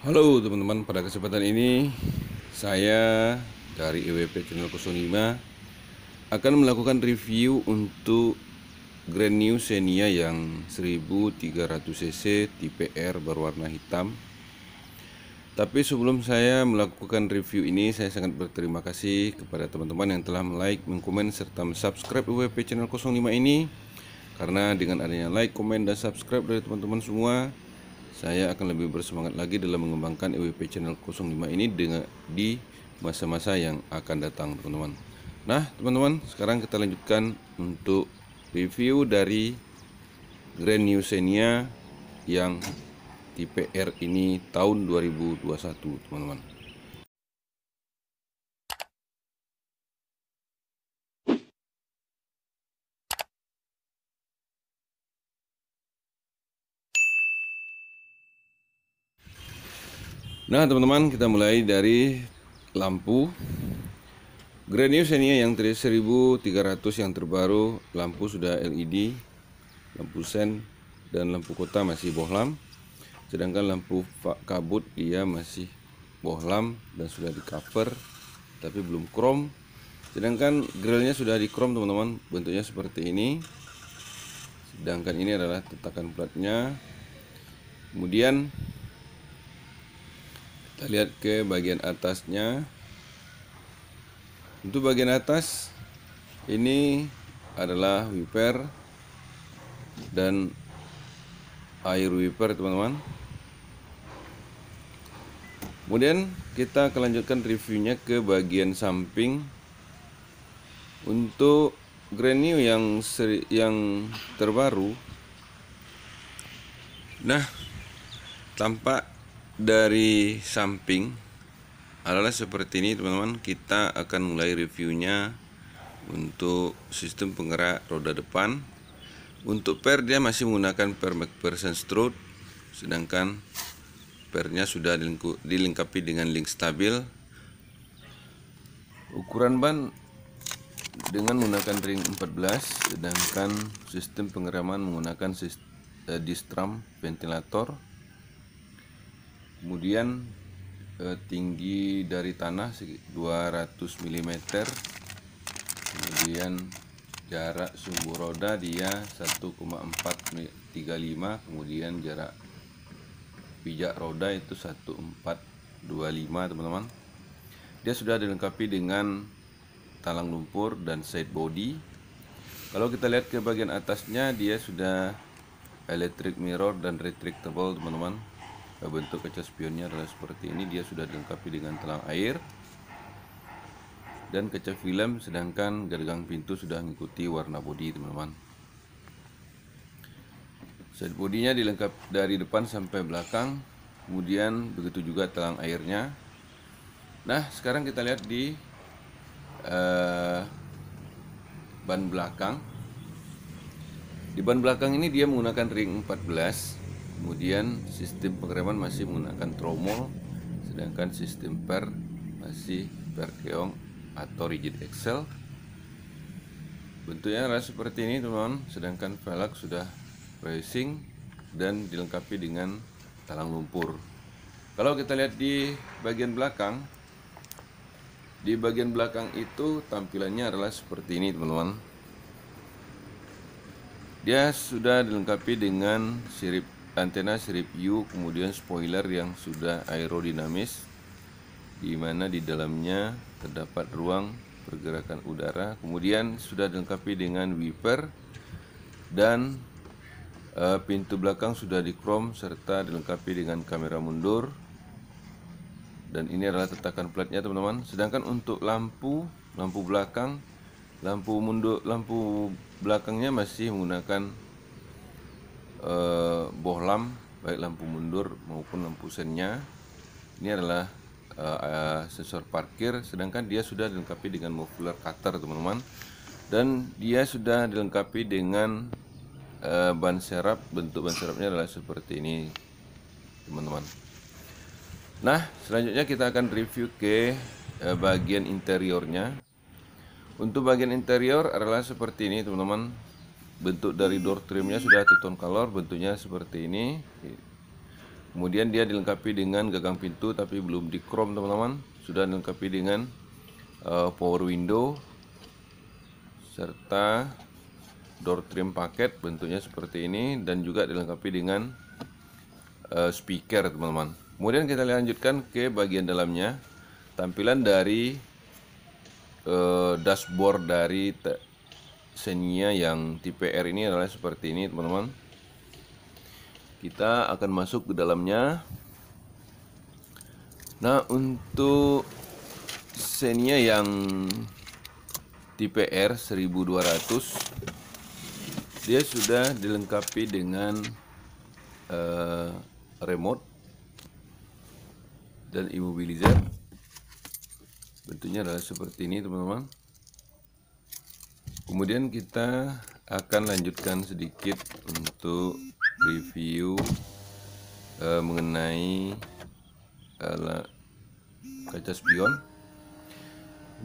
Halo teman-teman, pada kesempatan ini saya dari EWP Channel 05 akan melakukan review untuk Grand New Xenia yang 1300cc tipe R berwarna hitam. Tapi sebelum saya melakukan review ini, saya sangat berterima kasih kepada teman-teman yang telah like, mengkomen, serta subscribe EWP Channel 05 ini. Karena dengan adanya like, komen, dan subscribe dari teman-teman semua, saya akan lebih bersemangat lagi dalam mengembangkan EWP Channel 05 ini di masa-masa yang akan datang, teman-teman. Nah, teman-teman, sekarang kita lanjutkan untuk review dari Grand New Xenia yang tipe R ini tahun 2021, teman-teman. Nah, teman-teman, kita mulai dari lampu. Grand New Xenia yang 1300 yang terbaru, lampu sudah LED, lampu sen dan lampu kota masih bohlam. Sedangkan lampu kabut dia masih bohlam dan sudah di cover tapi belum chrome. Sedangkan grillnya sudah di chrome, teman-teman, bentuknya seperti ini. Sedangkan ini adalah tetakan platnya. Kemudian kita lihat ke bagian atasnya. Untuk bagian atas ini adalah wiper dan air wiper, teman-teman. Kemudian kita akan lanjutkan reviewnya ke bagian samping. Untuk Grand New yang terbaru, nah, tampak dari samping adalah seperti ini, teman-teman. Kita akan mulai reviewnya untuk sistem penggerak roda depan. Untuk per dia masih menggunakan per McPherson Stroud, sedangkan pernya sudah dilengkapi dengan link stabil. Ukuran ban dengan menggunakan ring 14, sedangkan sistem pengereman menggunakan disc drum ventilator. Kemudian tinggi dari tanah 200 mm. Kemudian jarak sumbu roda dia 1,435. Kemudian jarak pijak roda itu 1,425, teman-teman. Dia sudah dilengkapi dengan talang lumpur dan side body. Kalau kita lihat ke bagian atasnya, dia sudah electric mirror dan retractable, teman-teman. Bentuk kaca spionnya adalah seperti ini. Dia sudah dilengkapi dengan telang air dan kaca film, sedangkan gagang pintu sudah mengikuti warna bodi, teman-teman. Side bodinya dilengkapi dari depan sampai belakang. Kemudian begitu juga telang airnya. Nah, sekarang kita lihat di ban belakang. Di ban belakang ini dia menggunakan ring 14. Kemudian sistem pengereman masih menggunakan tromol, sedangkan sistem per masih per keong atau rigid axle. Bentuknya adalah seperti ini, teman-teman. Sedangkan velg sudah racing dan dilengkapi dengan talang lumpur. Kalau kita lihat di bagian belakang, itu tampilannya adalah seperti ini, teman-teman. Dia sudah dilengkapi dengan antena sirip U, kemudian spoiler yang sudah aerodinamis, di mana di dalamnya terdapat ruang pergerakan udara. Kemudian sudah dilengkapi dengan wiper dan pintu belakang sudah di chrome serta dilengkapi dengan kamera mundur. Dan ini adalah tetakan platnya, teman-teman. Sedangkan untuk lampu belakang, lampu belakangnya masih menggunakan bohlam, baik lampu mundur maupun lampu sennya. Ini adalah sensor parkir, sedangkan dia sudah dilengkapi dengan muffler cutter, teman-teman. Dan dia sudah dilengkapi dengan ban serap. Bentuk ban serapnya adalah seperti ini, teman-teman. Nah, selanjutnya kita akan review ke bagian interiornya. Untuk bagian interior adalah seperti ini, teman-teman. Bentuk dari door trimnya sudah two-tone color, bentuknya seperti ini. Kemudian dia dilengkapi dengan gagang pintu tapi belum di chrome teman-teman. Sudah dilengkapi dengan power window serta door trim paket, bentuknya seperti ini, dan juga dilengkapi dengan speaker teman-teman. Kemudian kita lanjutkan ke bagian dalamnya. Tampilan dari dashboard dari Xenia yang tipe R ini adalah seperti ini teman-teman. Kita akan masuk ke dalamnya. Nah, untuk Xenia yang tipe R 1200 dia sudah dilengkapi dengan remote dan immobilizer. Bentuknya adalah seperti ini teman-teman. Kemudian kita akan lanjutkan sedikit untuk review mengenai kaca spion.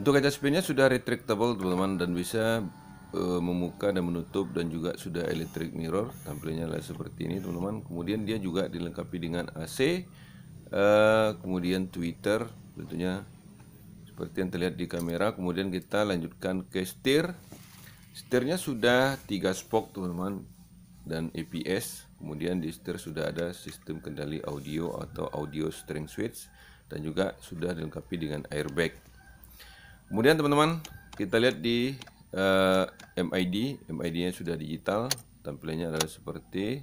Untuk kaca spionnya sudah retractable teman-teman, dan bisa membuka dan menutup, dan juga sudah electric mirror. Tampilannya adalah seperti ini teman-teman. Kemudian dia juga dilengkapi dengan AC, kemudian tweeter, bentuknya seperti yang terlihat di kamera. Kemudian kita lanjutkan ke setir. Setirnya sudah 3 spoke teman-teman dan APS. Kemudian di setir sudah ada sistem kendali audio atau audio steering switch, dan juga sudah dilengkapi dengan airbag. Kemudian teman-teman, kita lihat di MID-nya sudah digital. Tampilannya adalah seperti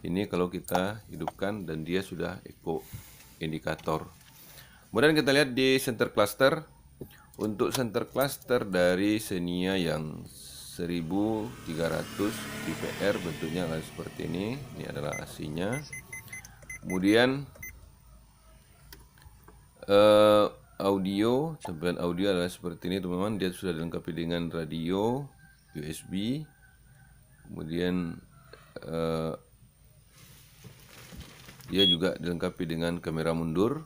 ini kalau kita hidupkan, dan dia sudah eco indikator. Kemudian kita lihat di center cluster. Untuk center cluster dari Xenia yang 1300 tipe R, bentuknya adalah seperti ini. Ini adalah AC-nya. Kemudian audio, tampilan audio adalah seperti ini teman-teman. Dia sudah dilengkapi dengan radio USB. Kemudian dia juga dilengkapi dengan kamera mundur,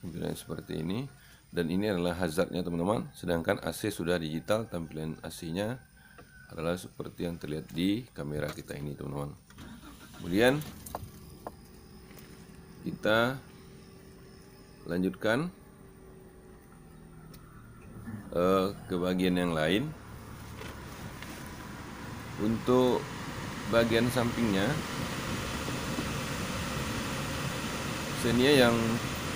tampilan seperti ini. Dan ini adalah hazardnya teman-teman. Sedangkan AC sudah digital, tampilan AC-nya adalah seperti yang terlihat di kamera kita ini teman-teman. Kemudian kita lanjutkan ke bagian yang lain. Untuk bagian sampingnya, Xenia yang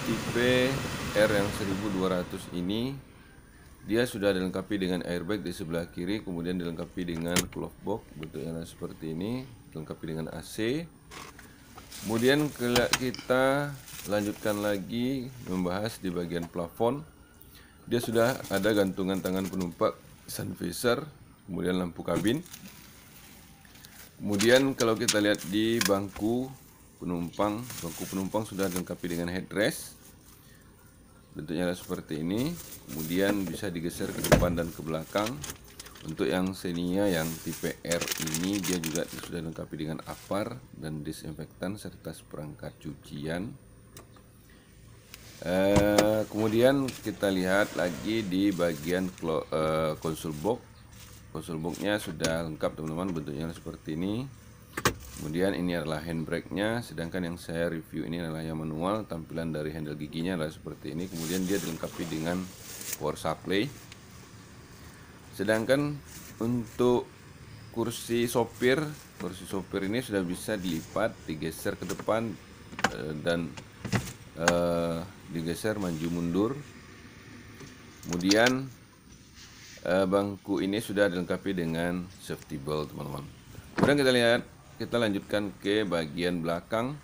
tipe R yang 1200 ini dia sudah dilengkapi dengan airbag di sebelah kiri, kemudian dilengkapi dengan glove box, bentuknya seperti ini, dilengkapi dengan AC. Kemudian kita lanjutkan lagi membahas di bagian plafon. Dia sudah ada gantungan tangan penumpang, sun visor, kemudian lampu kabin. Kemudian kalau kita lihat di bangku penumpang sudah dilengkapi dengan headrest. Bentuknya seperti ini. Kemudian bisa digeser ke depan dan ke belakang. Untuk yang Xenia yang tipe R ini dia juga sudah dilengkapi dengan apar dan disinfektan serta seperangkat cucian. Kemudian kita lihat lagi di bagian console box. Console box-nya sudah lengkap teman-teman, bentuknya seperti ini. Kemudian ini adalah handbrake-nya, sedangkan yang saya review ini adalah yang manual. Tampilan dari handle giginya adalah seperti ini. Kemudian dia dilengkapi dengan power supply. Sedangkan untuk kursi sopir ini sudah bisa dilipat, digeser ke depan, dan digeser maju mundur. Kemudian bangku ini sudah dilengkapi dengan safety belt teman-teman. Kemudian kita lanjutkan ke bagian belakang.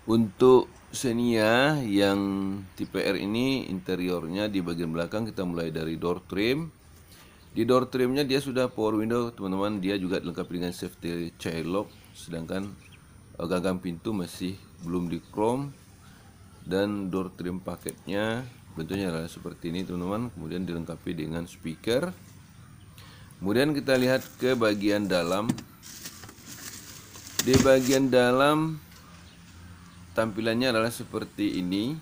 Untuk Xenia yang tipe R ini interiornya di bagian belakang kita mulai dari door trim. Di door trimnya dia sudah power window teman-teman, dia juga dilengkapi dengan safety child lock. Sedangkan gagang pintu masih belum di chrome, dan door trim paketnya bentuknya adalah seperti ini teman-teman. Kemudian dilengkapi dengan speaker. Kemudian kita lihat ke bagian dalam. Di bagian dalam tampilannya adalah seperti ini.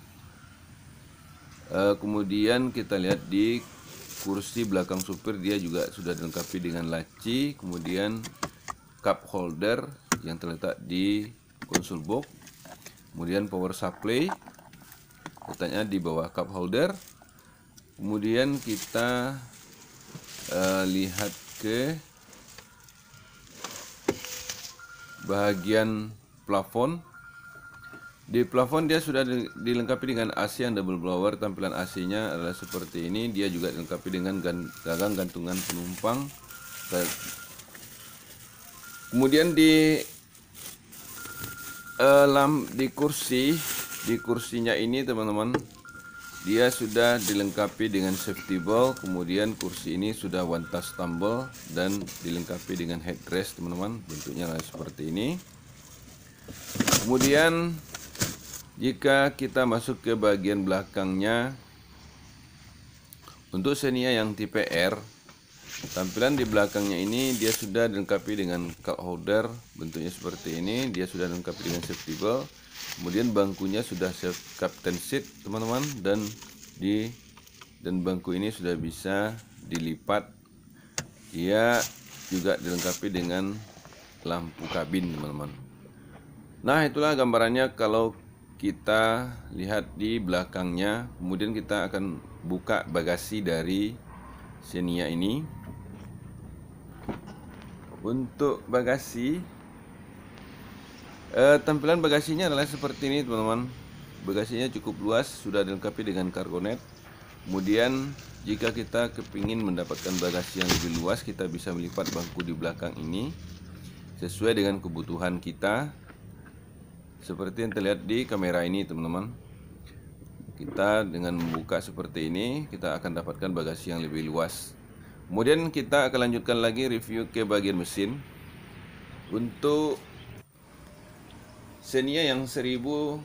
Kemudian kita lihat di kursi belakang supir dia juga sudah dilengkapi dengan laci, kemudian cup holder yang terletak di konsol box. Kemudian power supply letaknya di bawah cup holder. Kemudian kita lihat ke bagian plafon. Di plafon dia sudah dilengkapi dengan AC yang double blower. Tampilan AC-nya adalah seperti ini. Dia juga dilengkapi dengan gagang gantungan penumpang. Kemudian di kursinya ini teman-teman, dia sudah dilengkapi dengan safety belt. Kemudian kursi ini sudah one touch tumble dan dilengkapi dengan headrest teman-teman. Bentuknya seperti ini. Kemudian jika kita masuk ke bagian belakangnya, untuk Xenia yang tipe R, tampilan di belakangnya ini dia sudah dilengkapi dengan cup holder, bentuknya seperti ini. Dia sudah dilengkapi dengan safety belt. Kemudian bangkunya sudah captain seat teman-teman, dan bangku ini sudah bisa dilipat. Dia juga dilengkapi dengan lampu kabin teman-teman. Nah, itulah gambarannya kalau kita lihat di belakangnya. Kemudian kita akan buka bagasi dari Xenia ini. Untuk bagasi, tampilan bagasinya adalah seperti ini teman-teman. Bagasinya cukup luas, sudah dilengkapi dengan cargonet. Kemudian jika kita kepingin mendapatkan bagasi yang lebih luas, kita bisa melipat bangku di belakang ini sesuai dengan kebutuhan kita. Seperti yang terlihat di kamera ini teman-teman. Kita dengan membuka seperti ini, kita akan dapatkan bagasi yang lebih luas. Kemudian kita akan lanjutkan lagi review ke bagian mesin. Untuk Xenia yang 1300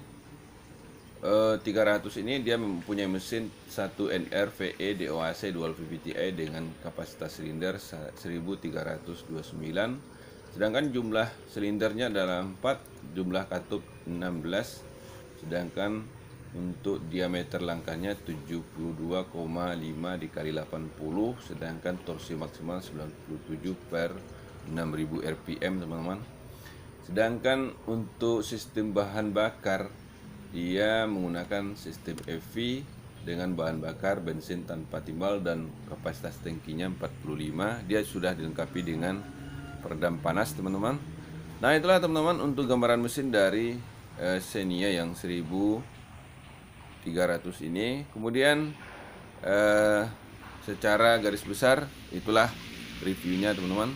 ini dia mempunyai mesin 1NR VE DOAC Dual VVT-i dengan kapasitas silinder 1329. Sedangkan jumlah silindernya adalah 4, jumlah katup 16, sedangkan untuk diameter langkahnya 72,5 dikali 80, sedangkan torsi maksimal 97 per 6000 rpm teman-teman. Sedangkan untuk sistem bahan bakar, dia menggunakan sistem EV dengan bahan bakar bensin tanpa timbal dan kapasitas tangkinya 45. Dia sudah dilengkapi dengan peredam panas teman-teman. Nah, itulah teman-teman untuk gambaran mesin dari Xenia yang 1300 ini. Kemudian secara garis besar itulah reviewnya teman-teman.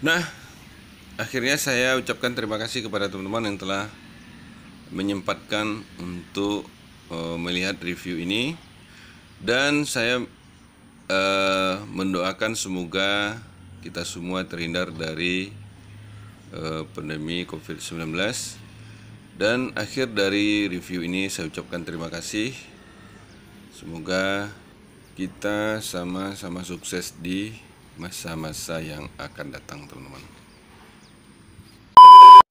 Nah, akhirnya saya ucapkan terima kasih kepada teman-teman yang telah menyempatkan untuk melihat review ini, dan saya mendoakan semoga kita semua terhindar dari pandemi COVID-19. Dan akhir dari review ini saya ucapkan terima kasih. Semoga kita sama-sama sukses di masa-masa yang akan datang teman-teman.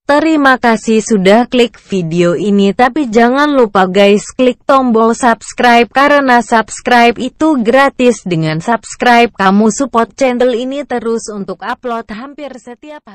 Terima kasih sudah klik video ini, tapi jangan lupa guys klik tombol subscribe karena subscribe itu gratis. Dengan subscribe kamu support channel ini terus untuk upload hampir setiap hari.